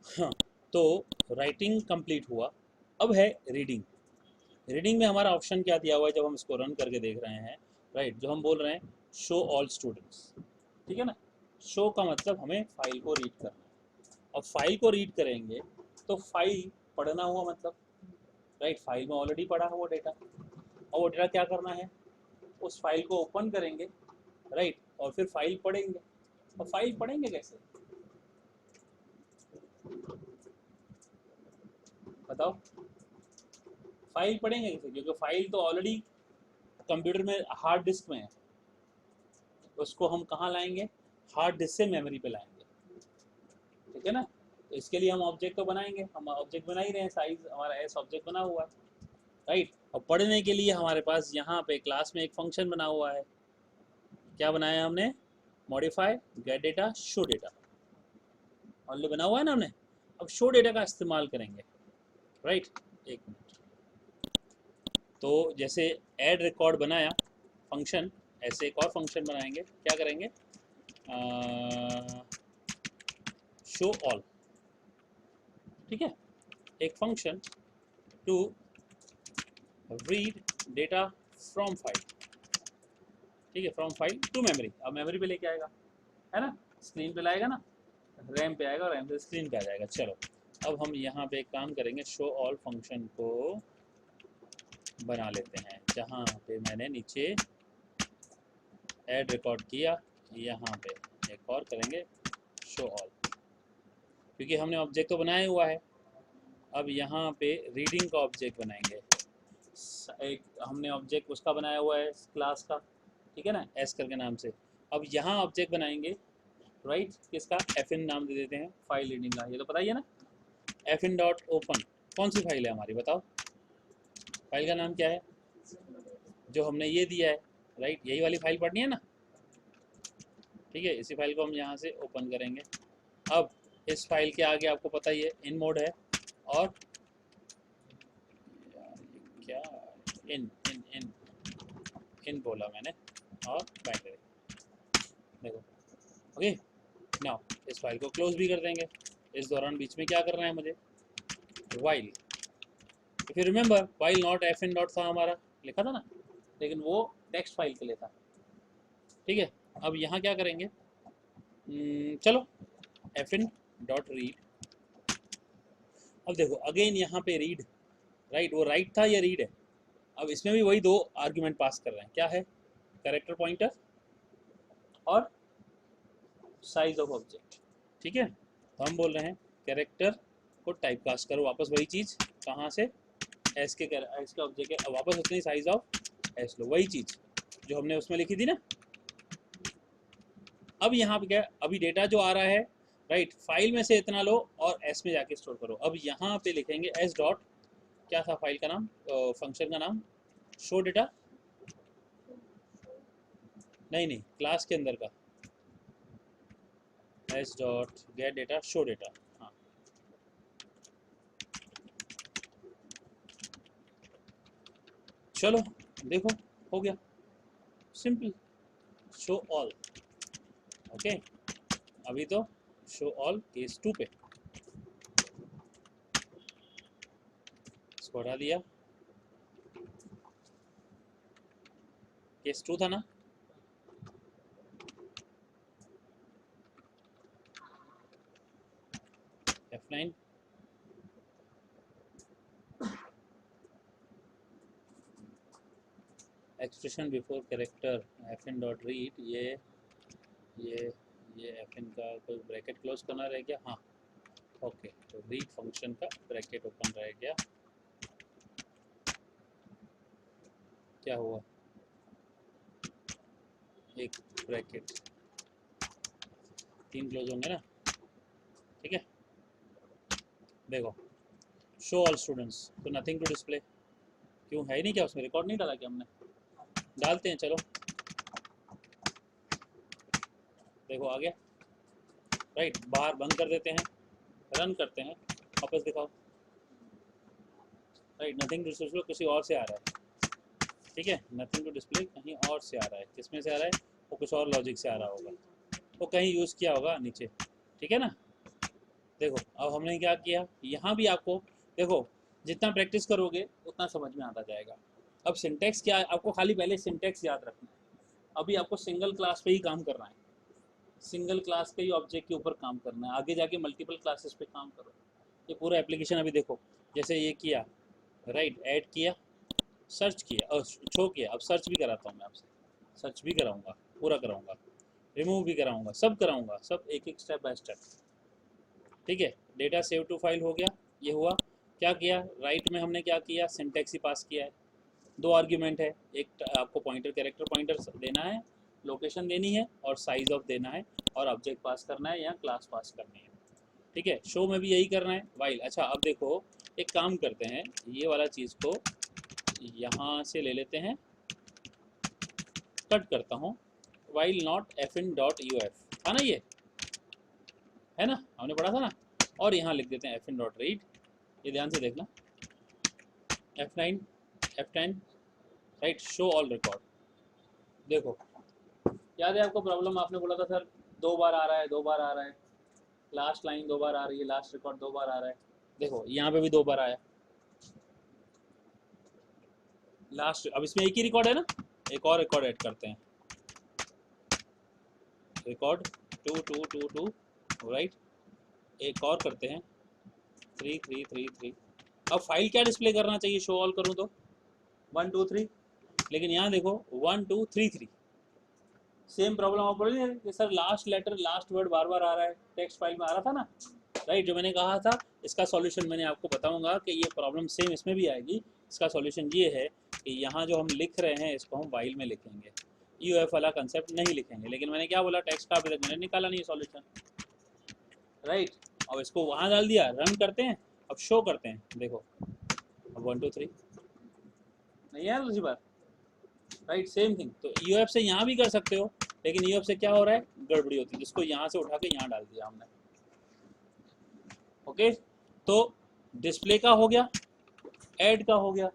हाँ, तो writing complete हुआ। अब है रीडिंग। रीडिंग में हमारा ऑप्शन क्या दिया हुआ है जब हम इसको रन करके देख रहे हैं, राइट, जो हम बोल रहे हैं शो ऑल स्टूडेंट्स, ठीक है ना। शो का मतलब हमें फाइल को रीड करना है। अब फाइल को रीड करेंगे तो फाइल पढ़ना हुआ मतलब, राइट, फाइल में ऑलरेडी पढ़ा हुआ डेटा, और वो डेटा क्या करना है, उस फाइल को ओपन करेंगे, राइट, और फिर फाइल पढ़ेंगे। और फाइल पढ़ेंगे कैसे, बताओ। फाइल पढ़ेंगे कैसे, क्योंकि फाइल तो ऑलरेडी कंप्यूटर में हार्ड डिस्क में है, उसको हम कहाँ लाएंगे, हार्ड डिस्क से मेमोरी पे लाएंगे, ठीक है ना। तो इसके लिए हम ऑब्जेक्ट तो बनाएंगे, हम ऑब्जेक्ट बना ही रहे हैं, साइज हमारा एस ऑब्जेक्ट बना हुआ है, राइट। और पढ़ने के लिए हमारे पास यहाँ पे क्लास में एक फंक्शन बना हुआ है, क्या बनाया है हमने, modify gate data show data, already बना हुआ है ना हमने। अब शो डेटा का इस्तेमाल करेंगे, राइट। एक मिनट, तो जैसे ऐड रिकॉर्ड बनाया फंक्शन, ऐसे एक और फंक्शन बनाएंगे, क्या करेंगे, शो ऑल, ठीक है, एक function to read data from file, ठीक है, फ्रॉम फाइल टू मेमोरी। अब मेमोरी पे लेके आएगा, है ना, स्क्रीन पे लाएगा ना, रैम पे आएगा, रैम से स्क्रीन पे आ जाएगा। चलो, अब हम यहाँ पे एक काम करेंगे, शो ऑल फंक्शन को बना लेते हैं, जहाँ पे मैंने नीचे ऐड रिकॉर्ड किया, यहाँ पे एक और करेंगे शो ऑल, क्योंकि हमने ऑब्जेक्ट तो बनाया हुआ है। अब यहाँ पे रीडिंग का ऑब्जेक्ट बनाएंगे, एक हमने ऑब्जेक्ट उसका बनाया हुआ है क्लास का, ठीक है ना, एस करके नाम से। अब यहाँ ऑब्जेक्ट बनाएंगे, राइट, किसका, एफ इन नाम दे देते हैं, फाइल रीडिंग का, ये तो पता ही है ना। एफ इन डॉट ओपन, कौन सी फाइल है हमारी, बताओ, फाइल का नाम क्या है, जो हमने ये दिया है, राइट, यही वाली फाइल पढ़नी है ना, ठीक है। इसी फाइल को हम यहाँ से ओपन करेंगे। अब इस फाइल के आगे आपको पता ही है इन मोड है, और क्या, इन इन इन इन बोला मैंने, और बाइनरी, देखो, ओके। नाउ इस फाइल को क्लोज भी कर देंगे। इस दौरान बीच में क्या करना है मुझे, while, if you remember while not F in dot था हमारा, लिखा था ना, लेकिन वो टेक्स्ट फाइल के लिए था, ठीक है। अब यहाँ क्या करेंगे, चलो एफ इन डॉट रीड। अब देखो अगेन यहाँ पे रीड, राइट, वो राइट था या रीड है। अब इसमें भी वही दो आर्ग्यूमेंट पास कर रहे हैं, क्या है, कैरेक्टर पॉइंटर और साइज ऑफ ऑब्जेक्ट, ठीक है। तो हम बोल रहे हैं कैरेक्टर को टाइप कास्ट करो, वापस वही चीज़, कहाँ से, एस के ऑब्जेक्ट है, वापस उतनी साइज ऑफ एस लो, वही चीज़ जो हमने उसमें लिखी थी ना। अब यहाँ पे क्या, अभी डेटा जो आ रहा है, राइट, फाइल में से इतना लो और एस में जाके स्टोर करो। अब यहाँ पे लिखेंगे एस डॉट, क्या था फाइल का नाम, फंक्शन का नाम, शो डेटा, नहीं नहीं, क्लास के अंदर का, S dot gate data show data, हाँ। चलो देखो, हो गया, सिंपल, शो ऑल, ओके। अभी तो शो ऑल केस 2 पे, इसको हटा दिया, केस 2 था ना, F9, expression before character F in dot read, ये ये एफ इन का कोई ब्रैकेट क्लोज करना रह गया, हाँ, ओके। तो रीड फंक्शन का ब्रैकेट ओपन रह गया, क्या हुआ, एक ब्रैकेट, 3 क्लोज होंगे ना, ठीक है। देखो शो ऑल स्टूडेंट्स, तो नथिंग टू डिस्प्ले, क्यों, है ही नहीं क्या उसमें, रिकॉर्ड नहीं डाला क्या हमने, डालते हैं, चलो देखो आ गया, राइट, बाहर बंद कर देते हैं, रन करते हैं, वापस दिखाओ, राइट, नथिंग टू डिस्प्ले किसी और से आ रहा है, ठीक है, नथिंग टू डिस्प्ले कहीं और से आ रहा है, किसमें से आ रहा है, वो कुछ और लॉजिक से आ रहा होगा, वो कहीं यूज़ किया होगा नीचे, ठीक है ना। देखो अब हमने क्या किया, यहाँ भी आपको देखो जितना प्रैक्टिस करोगे उतना समझ में आता जाएगा। अब सिंटेक्स क्या है, आपको खाली पहले सिंटेक्स याद रखना है। अभी आपको सिंगल क्लास पे ही काम करना है, सिंगल क्लास के ही ऑब्जेक्ट के ऊपर काम करना है, आगे जाके मल्टीपल क्लासेस पे काम करो। ये पूरा एप्लीकेशन अभी देखो, जैसे ये किया राइट, ऐड किया, सर्च किया और शो किया। अब सर्च भी कराता हूँ मैं आपसे, सर्च भी कराऊंगा, पूरा कराऊंगा, रिमूव भी कराऊंगा, सब कराऊंगा, सब एक एक स्टेप बाय स्टेप। ठीक है, डेटा सेव टू फाइल हो गया, ये हुआ। क्या किया, राइट में हमने क्या किया, सिंटेक्स ही पास किया है। दो आर्ग्यूमेंट है, एक आपको पॉइंटर कैरेक्टर पॉइंटर देना है, लोकेशन देनी है और साइज ऑफ देना है, और ऑब्जेक्ट पास करना है या क्लास पास करनी है। ठीक है, शो में भी यही करना है, वाइल। अच्छा अब देखो एक काम करते हैं, ये वाला चीज़ को यहाँ से ले लेते हैं, कट करता हूँ, while not fin dot uf था ना, ये है ना, हमने पढ़ा था ना। और यहाँ लिख देते हैं fin डॉट रीड, ये ध्यान से देखना, F9 F10 right, show all record. देखो याद है आपको प्रॉब्लम, आपने बोला था सर 2 बार आ रहा है, 2 बार आ रहा है, लास्ट लाइन 2 बार आ रही है, लास्ट रिकॉर्ड 2 बार आ रहा है। देखो यहाँ पे भी 2 बार आया लास्ट। अब इसमें एक ही रिकॉर्ड है ना, एक और रिकॉर्ड ऐड करते हैं, रिकॉर्ड 2 राइट, एक और करते हैं 3 अब फाइल क्या डिस्प्ले करना चाहिए, शो ऑल करूँ तो 1 2 3, लेकिन यहाँ देखो 1 2 3 सेम प्रॉब्लम आप बोल रहे हैं कि sir last letter last word बार बार आ रहा है, टेक्स्ट फाइल में आ रहा था ना, राइट। जो मैंने कहा था इसका सॉल्यूशन मैंने आपको बताऊंगा कि ये प्रॉब्लम सेम इसमें भी आएगी। इसका सॉल्यूशन ये है कि यहाँ जो हम लिख रहे हैं इसको हम वाइल में लिखेंगे, यूएफ वाला कंसेप्ट नहीं लिखेंगे। लेकिन मैंने क्या बोला, टेक्स्ट का अभी तक मैंने निकाला नहीं सॉल्यूशन, राइट। और इसको वहाँ डाल दिया, रन करते हैं, अब शो करते हैं, देखो अब 1 2 3 नहीं है दूसरी बात, राइट, सेम थिंग। तो यूएफ से यहाँ भी कर सकते हो, लेकिन यूएफ से क्या हो रहा है, गड़बड़ी होती है, जिसको यहाँ से उठा के यहाँ डाल दिया हमने। ओके, तो डिस्प्ले का हो गया, ऐड का हो गया,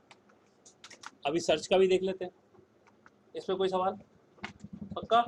अभी सर्च का भी देख लेते हैं। इस पर कोई सवाल? पक्का?